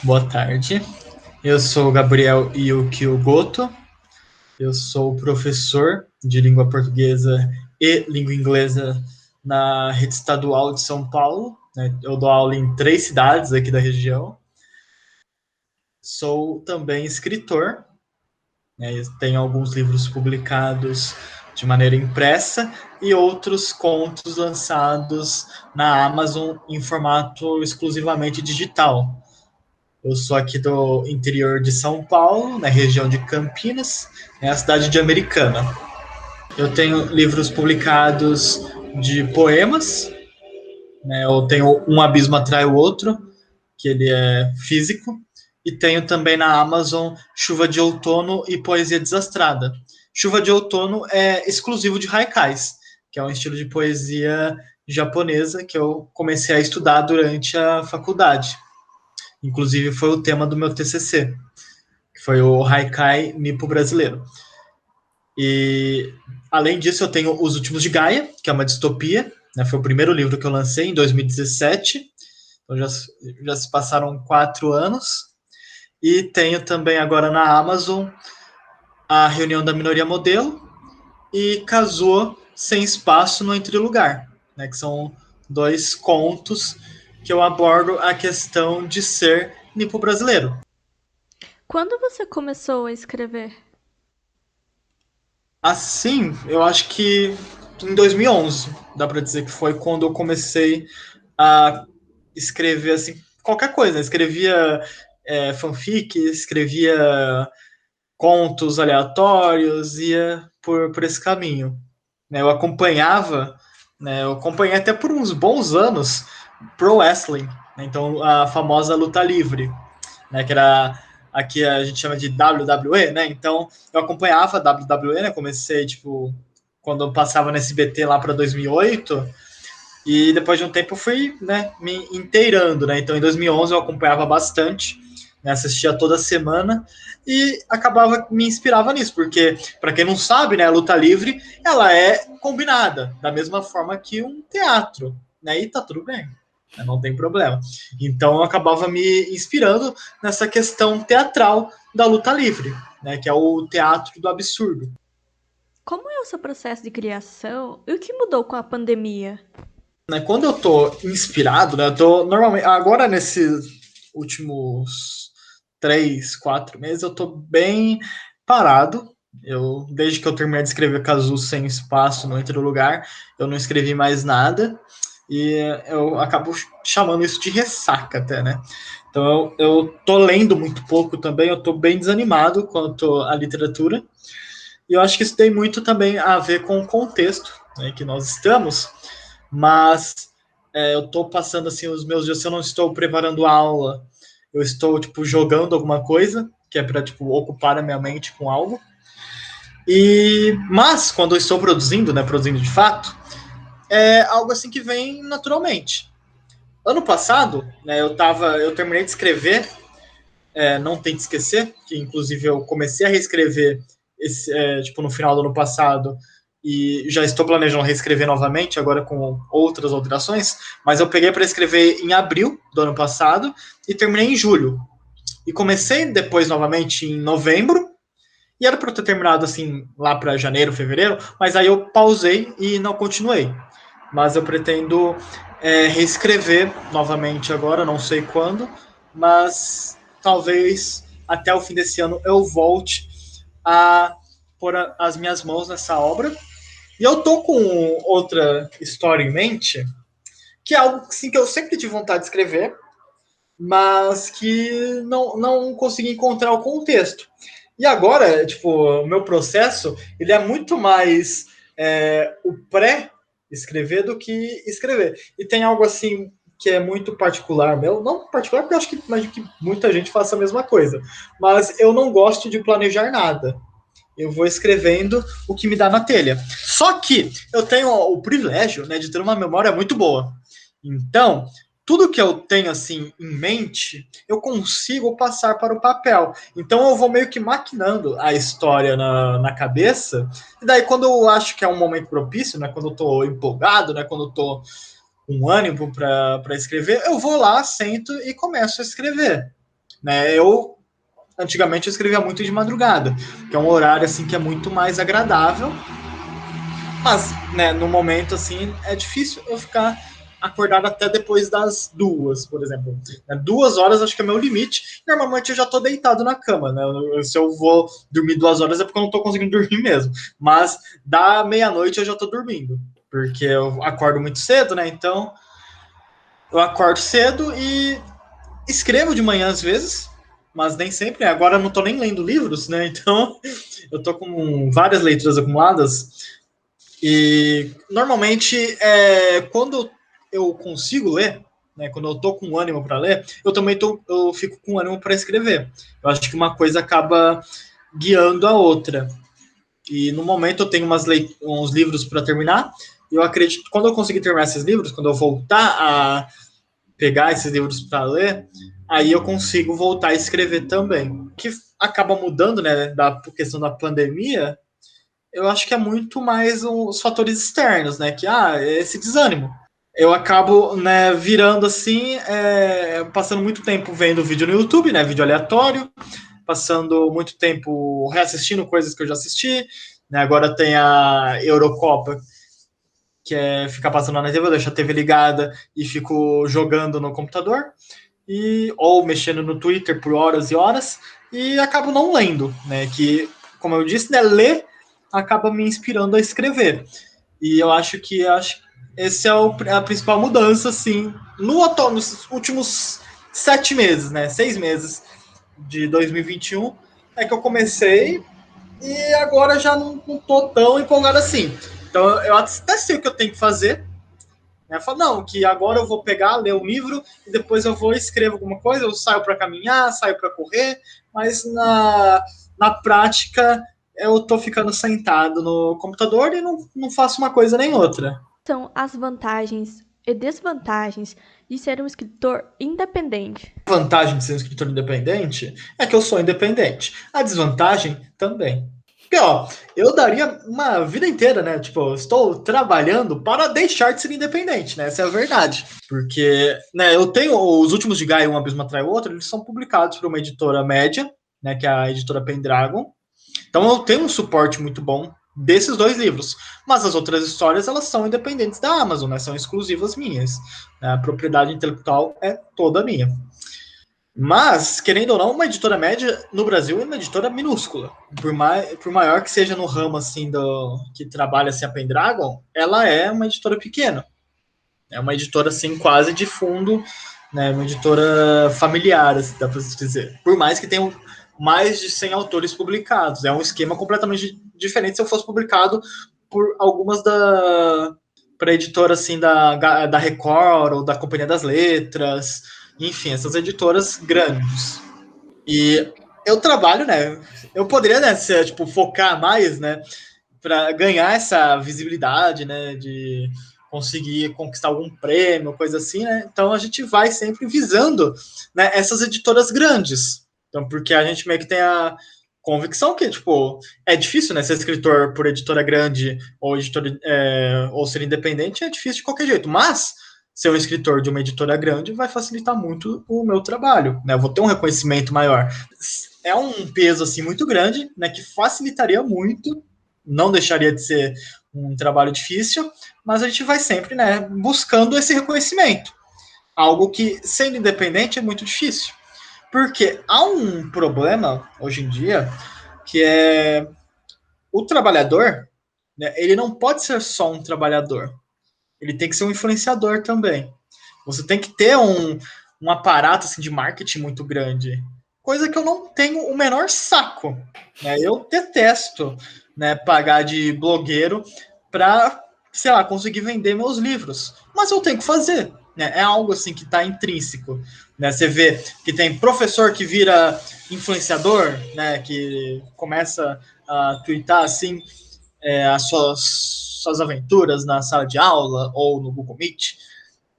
Boa tarde. Eu sou Gabriel Yukio Goto. Eu sou professor de língua portuguesa e língua inglesa na rede estadual de São Paulo. Eu dou aula em 3 cidades aqui da região. Sou também escritor. Tenho alguns livros publicados de maneira impressa e outros contos lançados na Amazon em formato exclusivamente digital. Eu sou aqui do interior de São Paulo, na região de Campinas, a cidade de Americana. Eu tenho livros publicados de poemas, né? Eu tenho Um Abismo Atrai o Outro, que ele é físico, e tenho também na Amazon Chuva de Outono e Poesia Desastrada. Chuva de Outono é exclusivo de haikais, que é um estilo de poesia japonesa que eu comecei a estudar durante a faculdade. Inclusive foi o tema do meu TCC, que foi o Haikai Nipo brasileiro. E além disso, eu tenho Os Últimos de Gaia, que é uma distopia, né? Foi o primeiro livro que eu lancei em 2017. Então já se passaram 4 anos. E tenho também agora na Amazon A Reunião da Minoria Modelo e Kazuo Sem Espaço no Entre Lugar, né? Que são 2 contos que eu abordo a questão de ser nipo brasileiro. Quando você começou a escrever? Assim, eu acho que em 2011, dá para dizer que foi quando eu comecei a escrever assim qualquer coisa. Escrevia fanfic, escrevia contos aleatórios, ia por esse caminho. Né? Eu acompanhei até por uns bons anos pro wrestling, né? Então a famosa luta livre, né, que era aqui a gente chama de WWE, né? Então eu acompanhava a WWE, né? Comecei tipo quando eu passava no SBT lá para 2008 e depois de um tempo fui, né, me inteirando, né? Então em 2011 eu acompanhava bastante, né, assistia toda semana e acabava me inspirava nisso, porque para quem não sabe, né, a luta livre, ela é combinada da mesma forma que um teatro, né? E tá tudo bem. Não tem problema. Então eu acabava me inspirando nessa questão teatral da luta livre, né, que é o teatro do absurdo. Como é o seu processo de criação e o que mudou com a pandemia? Né, quando eu tô inspirado, né, eu tô normalmente agora nesses últimos 3, 4 meses eu tô bem parado. Eu desde que eu terminei de escrever Cazu Sem Espaço no Outro Lugar, eu não escrevi mais nada e eu acabo chamando isso de ressaca até, né? Então eu tô lendo muito pouco também, eu tô bem desanimado quanto à literatura e eu acho que isso tem muito também a ver com o contexto, né, que nós estamos, mas eu estou passando assim os meus dias, se eu não estou preparando aula, eu estou tipo jogando alguma coisa, que é para tipo ocupar a minha mente com algo. Mas quando eu estou produzindo, né, produzindo de fato, é algo assim que vem naturalmente. Ano passado, né, eu terminei de escrever Não Tente Esquecer, que inclusive eu comecei a reescrever tipo no final do ano passado e já estou planejando reescrever novamente, agora com outras alterações, mas eu peguei para escrever em abril do ano passado e terminei em julho. E comecei depois novamente em novembro, e era para eu ter terminado assim lá para janeiro, fevereiro, mas aí eu pausei e não continuei. Mas eu pretendo reescrever novamente agora, não sei quando, mas talvez até o fim desse ano eu volte a pôr as minhas mãos nessa obra. E eu tô com outra história em mente, que é algo assim, que eu sempre tive vontade de escrever, mas que não consegui encontrar o contexto. E agora, tipo, o meu processo, ele é muito mais o pré-escrever do que escrever. E tem algo assim que é muito particular meu, não particular porque eu acho que, imagino que muita gente faça a mesma coisa, mas eu não gosto de planejar nada. Eu vou escrevendo o que me dá na telha. Só que eu tenho o privilégio, né, de ter uma memória muito boa. Então, tudo que eu tenho assim em mente, eu consigo passar para o papel. Então eu vou meio que maquinando a história na cabeça. E daí quando eu acho que é um momento propício, né, quando eu estou empolgado, né, quando eu estou com ânimo para escrever, eu vou lá, sento e começo a escrever. né? Antigamente eu escrevia muito de madrugada, que é um horário assim que é muito mais agradável, mas, né, no momento assim é difícil eu ficar acordado até depois das 2, por exemplo. 2 horas acho que é meu limite. Normalmente eu já tô deitado na cama, né? Se eu vou dormir 2 horas é porque eu não tô conseguindo dormir mesmo. Mas da meia-noite eu já tô dormindo, porque eu acordo muito cedo, né? Então eu acordo cedo e escrevo de manhã às vezes, mas nem sempre. Agora eu não tô nem lendo livros, né? Então eu tô com várias leituras acumuladas. E normalmente, quando eu consigo ler, né, quando eu tô com ânimo para ler, eu fico com ânimo para escrever. Eu acho que uma coisa acaba guiando a outra. E no momento eu tenho uns livros para terminar. E eu acredito que quando eu conseguir terminar esses livros, quando eu voltar a pegar esses livros para ler, aí eu consigo voltar a escrever também. O que acaba mudando, né, da questão da pandemia, eu acho que é muito mais os fatores externos, né? Que esse desânimo. Eu acabo, né, virando assim, passando muito tempo vendo vídeo no YouTube, né? Vídeo aleatório, passando muito tempo reassistindo coisas que eu já assisti. Né, agora tem a Eurocopa, que é ficar passando na TV, eu deixo a TV ligada e fico jogando no computador, ou mexendo no Twitter por horas e horas, e acabo não lendo, né? Que, como eu disse, né, ler acaba me inspirando a escrever. E eu acho que esse é a principal mudança, assim, nos últimos 7 meses, né? 6 meses de 2021 é que eu comecei e agora já não tô tão empolgado assim. Então eu até sei o que eu tenho que fazer. Né? Eu falo, não, que agora eu vou pegar, ler um livro e depois eu vou escrever alguma coisa, eu saio para caminhar, saio para correr, mas na prática eu tô ficando sentado no computador e não faço uma coisa nem outra. São as vantagens e desvantagens de ser um escritor independente. A vantagem de ser um escritor independente é que eu sou independente. A desvantagem também. Porque, ó, eu daria uma vida inteira, né? Tipo, eu estou trabalhando para deixar de ser independente, né? Essa é a verdade. Porque, né, eu tenho os últimos de Gaia, Um Abismo Atrai o Outro, eles são publicados por uma editora média, né? Que é a editora Pendragon. Então eu tenho um suporte muito bom desses 2 livros. Mas as outras histórias, elas são independentes da Amazon, né? São exclusivas minhas. A propriedade intelectual é toda minha. Mas, querendo ou não, uma editora média no Brasil é uma editora minúscula. Por maior que seja no ramo assim que trabalha assim, a Pendragon, ela é uma editora pequena. É uma editora assim quase de fundo, né? Uma editora familiar, assim, dá para dizer. Por mais que tenha mais de 100 autores publicados, é um esquema completamente diferente se eu fosse publicado por algumas para editora assim da Record ou da Companhia das Letras, enfim, essas editoras grandes. E eu trabalho, né? Eu poderia, né, tipo, focar mais, né, para ganhar essa visibilidade, né, de conseguir conquistar algum prêmio, coisa assim, né? Então a gente vai sempre visando, né, essas editoras grandes. Então, porque a gente meio que tem a convicção que, tipo, é difícil, né, ser escritor por editora grande ou ou ser independente é difícil de qualquer jeito, mas ser um escritor de uma editora grande vai facilitar muito o meu trabalho, né? Eu vou ter um reconhecimento maior. É um peso assim muito grande, né, que facilitaria muito, não deixaria de ser um trabalho difícil, mas a gente vai sempre, né, buscando esse reconhecimento. Algo que, sendo independente, é muito difícil. Porque há um problema, hoje em dia, que é o trabalhador, né, ele não pode ser só um trabalhador. Ele tem que ser um influenciador também. Você tem que ter um aparato assim, de marketing muito grande. Coisa que eu não tenho o menor saco. Né? Eu detesto, né, pagar de blogueiro para, sei lá, conseguir vender meus livros. Mas eu tenho que fazer. Né? É algo assim que está intrínseco. Né? Você vê que tem professor que vira influenciador, né, que começa a twittar assim, as suas aventuras na sala de aula ou no Google Meet,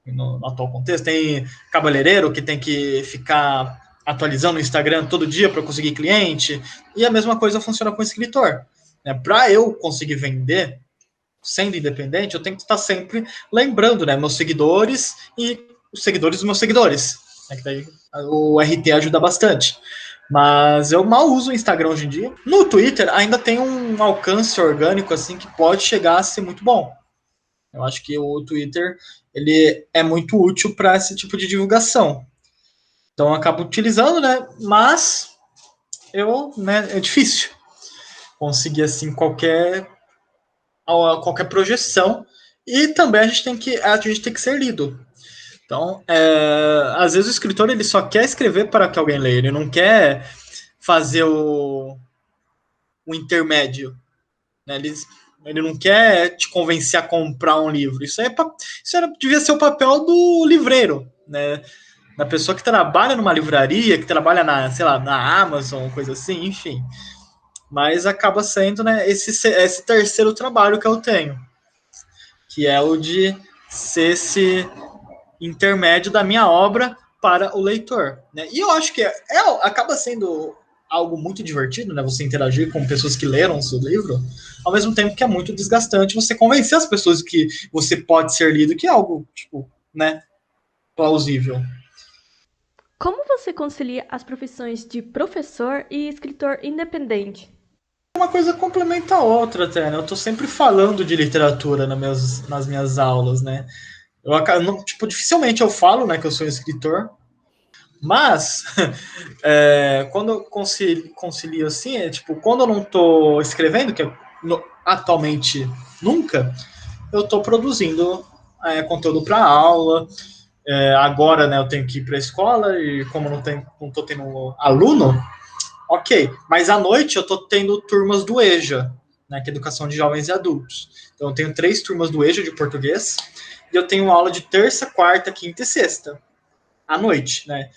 no atual contexto. Tem cabeleireiro que tem que ficar atualizando o Instagram todo dia para conseguir cliente, e a mesma coisa funciona com o escritor. Para eu conseguir vender, sendo independente, eu tenho que estar sempre lembrando, né, meus seguidores e os seguidores dos meus seguidores. né, que daí o RT ajuda bastante. Mas eu mal uso o Instagram hoje em dia. No Twitter ainda tem um alcance orgânico assim que pode chegar a ser muito bom. Eu acho que o Twitter ele é muito útil para esse tipo de divulgação. Então eu acabo utilizando, né? Mas é difícil conseguir assim qualquer projeção. E também a gente tem que ser lido. Então, às vezes o escritor ele só quer escrever para que alguém leia, ele não quer fazer o intermédio, né? Ele não quer te convencer a comprar um livro. Devia ser o papel do livreiro, né? Da pessoa que trabalha numa livraria, que trabalha sei lá, na Amazon, coisa assim, enfim. Mas acaba sendo, né, esse terceiro trabalho que eu tenho, que é o de ser esse intermédio da minha obra para o leitor, né? E eu acho que acaba sendo algo muito divertido, né? Você interagir com pessoas que leram o seu livro, ao mesmo tempo que é muito desgastante você convencer as pessoas que você pode ser lido, que é algo, tipo, né, plausível. Como você concilia as profissões de professor e escritor independente? Uma coisa complementa a outra até, né? Eu tô sempre falando de literatura nas minhas aulas, né? Tipo, dificilmente eu falo, né, que eu sou escritor, mas quando eu concilio assim, tipo, quando eu não estou escrevendo, que atualmente nunca, eu estou produzindo conteúdo para aula. Agora, né, eu tenho que ir para a escola e como não estou tendo aluno, ok. Mas à noite eu estou tendo turmas do EJA, né, que é Educação de Jovens e Adultos. Então eu tenho 3 turmas do EJA de português e eu tenho aula de terça, quarta, quinta e sexta à noite, né?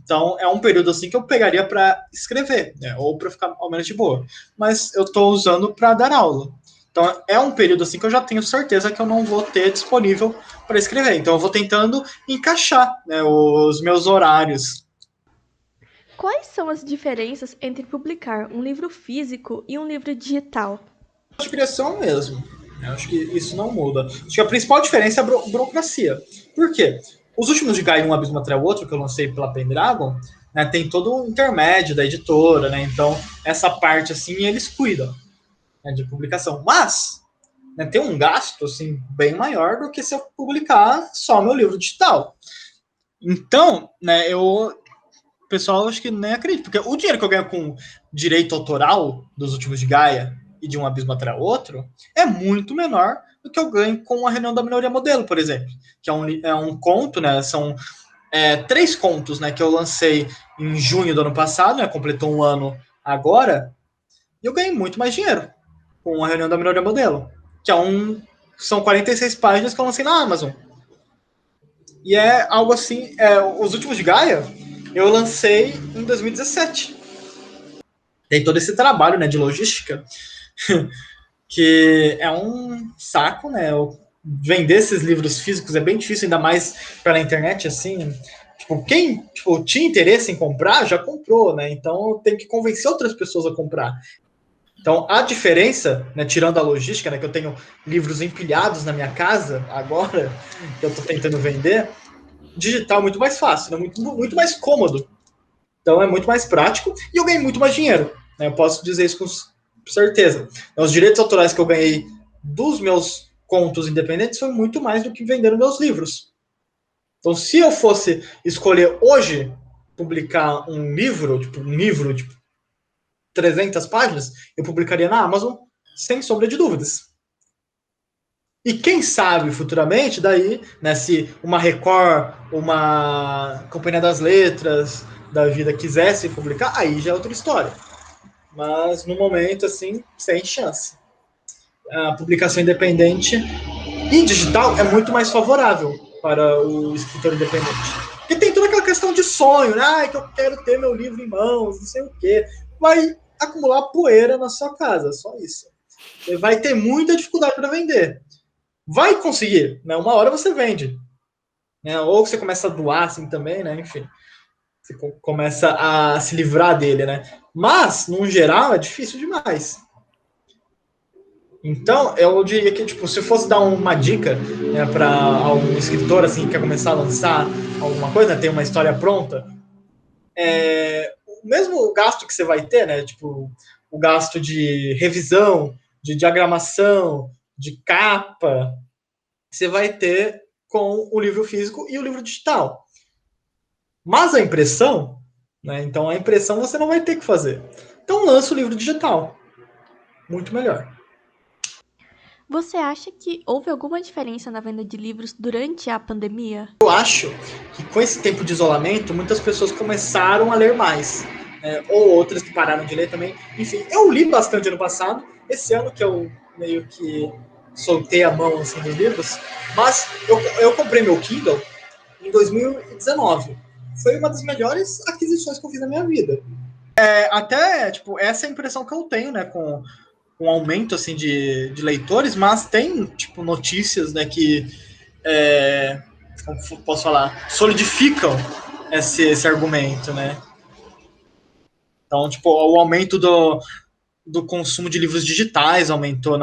Então é um período assim que eu pegaria para escrever, né? Ou para ficar ao menos de boa. Mas eu estou usando para dar aula. Então é um período assim que eu já tenho certeza que eu não vou ter disponível para escrever. Então eu vou tentando encaixar, né, os meus horários. Quais são as diferenças entre publicar um livro físico e um livro digital? A criação mesmo. Eu acho que isso não muda. Acho que a principal diferença é a burocracia. Por quê? Os últimos de Gaia, um abismo atrás do outro, que eu lancei pela Pendragon, né, tem todo um intermédio da editora, né? Então, essa parte, assim, eles cuidam, né, de publicação. Mas, né, tem um gasto, assim, bem maior do que se eu publicar só meu livro digital. Então, né, o pessoal acho que nem acredita, porque o dinheiro que eu ganho com direito autoral dos últimos de Gaia e de um abismo atrás do outro é muito menor do que eu ganho com a reunião da minoria modelo, por exemplo, que é um conto, né? São 3 contos, né? Que eu lancei em junho do ano passado, né? Completou um ano agora, e eu ganhei muito mais dinheiro com a reunião da minoria modelo, que são 46 páginas que eu lancei na Amazon. E é algo assim, os últimos de Gaia eu lancei em 2017. Tem todo esse trabalho, né, de logística, que é um saco, né? Vender esses livros físicos é bem difícil, ainda mais pela internet, assim. Tipo, quem tinha interesse em comprar, já comprou, né? Então tem que convencer outras pessoas a comprar. Então a diferença, né, tirando a logística, né, que eu tenho livros empilhados na minha casa agora, que eu estou tentando vender, digital é muito mais fácil, né, muito mais cômodo. Então é muito mais prático e eu ganhei muito mais dinheiro. Né? Eu posso dizer isso com certeza. Então, os direitos autorais que eu ganhei dos meus contos independentes foi muito mais do que vendendo meus livros. Então, se eu fosse escolher hoje publicar um livro tipo 300 páginas, eu publicaria na Amazon sem sombra de dúvidas. E quem sabe futuramente, daí, né, se uma Record, uma Companhia das Letras da vida quisesse publicar, aí já é outra história. Mas no momento, assim, sem chance. A publicação independente em digital é muito mais favorável para o escritor independente. Porque tem toda aquela questão de sonho, né? Que eu quero ter meu livro em mãos, não sei o quê. Vai acumular poeira na sua casa, só isso. Você vai ter muita dificuldade para vender. Vai conseguir, né? Uma hora você vende. Né? Ou você começa a doar assim também, né? Enfim. Você começa a se livrar dele, né? Mas, no geral, é difícil demais. Então, eu diria que, tipo, se eu fosse dar uma dica, né, para algum escritor, assim, que quer começar a lançar alguma coisa, né, tem uma história pronta, o mesmo gasto que você vai ter, né, tipo, o gasto de revisão, de diagramação, de capa, você vai ter com o livro físico e o livro digital. Mas a impressão, né, então a impressão você não vai ter que fazer. Então lança o livro digital. Muito melhor. Você acha que houve alguma diferença na venda de livros durante a pandemia? Eu acho que com esse tempo de isolamento, muitas pessoas começaram a ler mais. Ou outras que pararam de ler também. Enfim, eu li bastante ano passado. Esse ano que eu meio que soltei a mão assim, dos livros. Mas eu comprei meu Kindle em 2019. Foi uma das melhores aquisições que eu fiz na minha vida. Até, tipo, essa é a impressão que eu tenho, né, com um aumento, assim, de leitores, mas tem, tipo, notícias, né, que como posso falar, solidificam esse argumento, né? Então, tipo, o aumento do consumo de livros digitais aumentou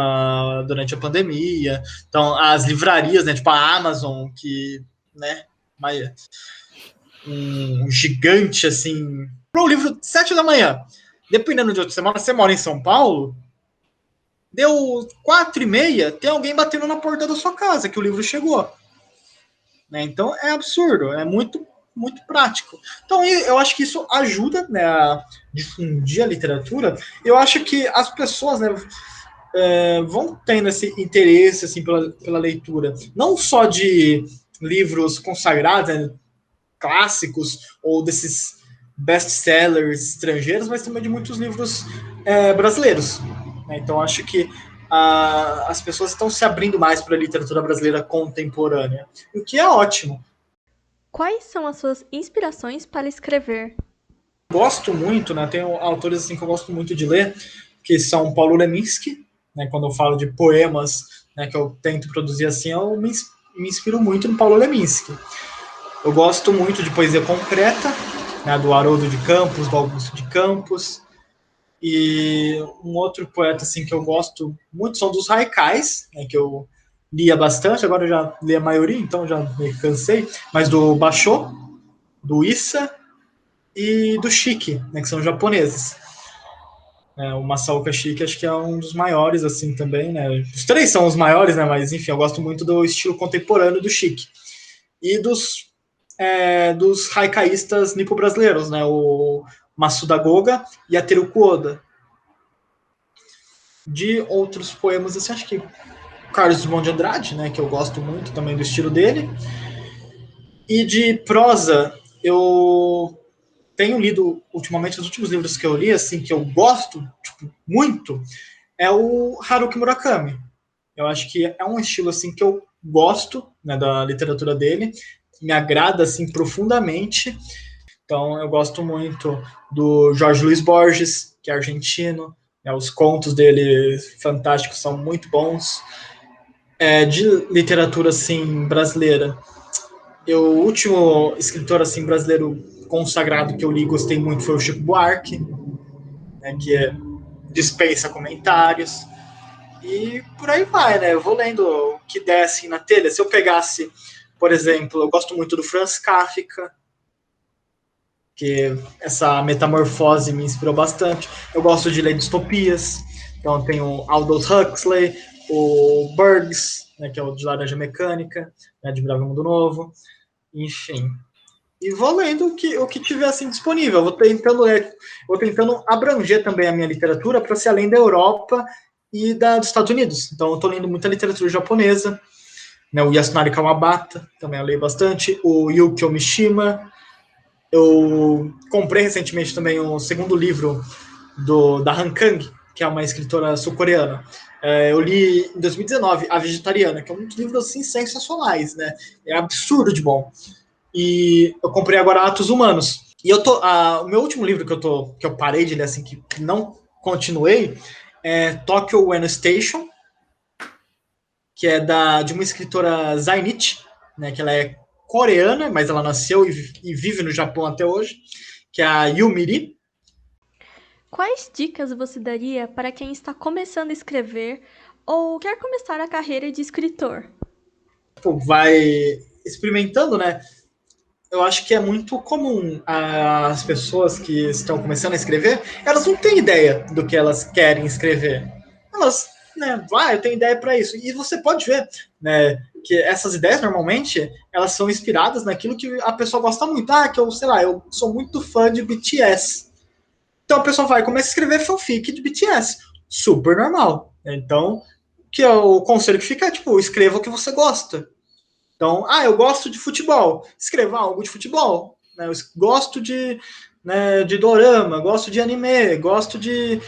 durante a pandemia. Então, as livrarias, né, tipo a Amazon, que, né, um gigante, assim, para o livro 7 da manhã. Dependendo de outra semana, você mora em São Paulo, deu 4h30, tem alguém batendo na porta da sua casa que o livro chegou. Né? Então é absurdo, é muito prático. Então eu acho que isso ajuda, né, a difundir a literatura. Eu acho que as pessoas, né, vão tendo esse interesse assim pela leitura, não só de livros consagrados, né, clássicos ou desses best-sellers estrangeiros, mas também de muitos livros brasileiros. Né? Então acho que as pessoas estão se abrindo mais para a literatura brasileira contemporânea, o que é ótimo. Quais são as suas inspirações para escrever? Gosto muito, né? Tenho autores assim que eu gosto muito de ler, que são Paulo Leminski, né? Quando eu falo de poemas, né, que eu tento produzir assim, eu me inspiro muito no Paulo Leminski. Eu gosto muito de poesia concreta, né, do Haroldo de Campos, do Augusto de Campos. E um outro poeta assim que eu gosto muito são dos haikais, né, que eu lia bastante, agora eu já li a maioria, então já me cansei, mas do Basho, do Issa e do Shiki, né, que são japoneses. O Masaoka Shiki acho que é um dos maiores assim também, né? Os três são os maiores, né? Mas enfim, eu gosto muito do estilo contemporâneo do Shiki e dos haikaístas nipo-brasileiros, né? O Masuda Goga e a Teruko Oda. De outros poemas, assim, acho que Carlos Drummond de Andrade, né? Que eu gosto muito também do estilo dele. E de prosa, eu tenho lido ultimamente os últimos livros que eu li, assim, que eu gosto tipo, muito, é o Haruki Murakami. Eu acho que é um estilo assim que eu gosto, né, da literatura dele, me agrada assim profundamente. Então eu gosto muito do Jorge Luiz Borges, que é argentino, né, os contos dele fantásticos são muito bons. De literatura assim brasileira, o último escritor assim brasileiro consagrado que eu li e gostei muito foi o Chico Buarque, né, que dispensa comentários. E por aí vai, né? Eu vou lendo o que der assim na telha. Se eu pegasse, por exemplo, eu gosto muito do Franz Kafka, que essa metamorfose me inspirou bastante. Eu gosto de ler distopias. Então tem o Aldous Huxley, o Burgs, né, que é o de Laranja Mecânica, né, de Bravo Mundo Novo. Enfim. E vou lendo o que tiver assim disponível. Vou tentando abranger também a minha literatura para ser além da Europa e dos Estados Unidos. Então, eu estou lendo muita literatura japonesa, né, o Yasunari Kawabata, também eu leio bastante, o Yukio Mishima. Eu comprei recentemente também o segundo livro da Han Kang, que é uma escritora sul-coreana. Eu li em 2019 A Vegetariana, que é um dos livros assim, sensacionais, né? É absurdo de bom. E eu comprei agora Atos Humanos. E o meu último livro que eu parei de ler, assim, que não continuei, é Tokyo When Station, que é de uma escritora Zainichi, né, que ela é coreana, mas ela nasceu e vive no Japão até hoje, que é a Yumiri. Quais dicas você daria para quem está começando a escrever ou quer começar a carreira de escritor? Tipo, vai experimentando, né? Eu acho que é muito comum as pessoas que estão começando a escrever, elas não têm ideia do que elas querem escrever. Elas, né, eu tenho ideia para isso. E você pode ver, né, que essas ideias normalmente elas são inspiradas naquilo que a pessoa gosta muito. Ah, que eu, sei lá, eu sou muito fã de BTS. Então a pessoa vai começar a escrever fanfic de BTS. Super normal. Então, que é o conselho que fica é, tipo, escreva o que você gosta. Então, eu gosto de futebol. Escreva algo de futebol. Né? Eu gosto de dorama, gosto de anime, gosto de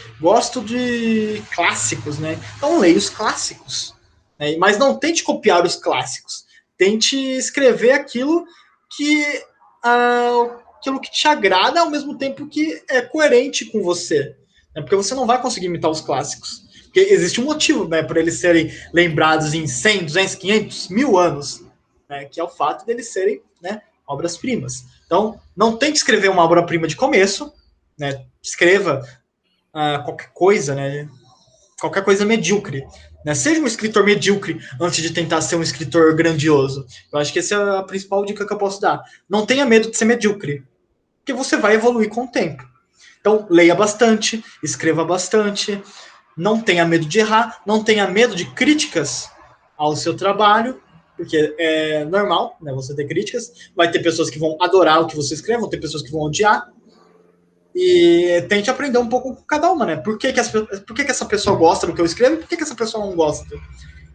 clássicos, né? Então leia os clássicos. Né? Mas não tente copiar os clássicos. Tente escrever que aquilo que te agrada ao mesmo tempo que é coerente com você. Né? Porque você não vai conseguir imitar os clássicos. Porque existe um motivo, né, para eles serem lembrados em 100, 200, 500, 1000 anos, né, que é o fato deles serem, né, obras-primas. Então, não tente escrever uma obra-prima de começo, né, escreva qualquer coisa, né, qualquer coisa medíocre. Né, seja um escritor medíocre antes de tentar ser um escritor grandioso. Eu acho que essa é a principal dica que eu posso dar. Não tenha medo de ser medíocre, porque você vai evoluir com o tempo. Então, leia bastante, escreva bastante, não tenha medo de errar, não tenha medo de críticas ao seu trabalho, porque é normal, né, você ter críticas, vai ter pessoas que vão adorar o que você escreve, vão ter pessoas que vão odiar, e tente aprender um pouco com cada uma, né? Por que essa pessoa gosta do que eu escrevo e por que essa pessoa não gosta?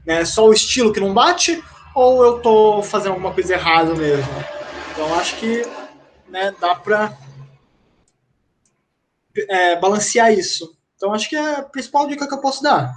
Né? Só o estilo que não bate ou eu tô fazendo alguma coisa errada mesmo? Então acho que, né, dá pra balancear isso. Então acho que é a principal dica que eu posso dar.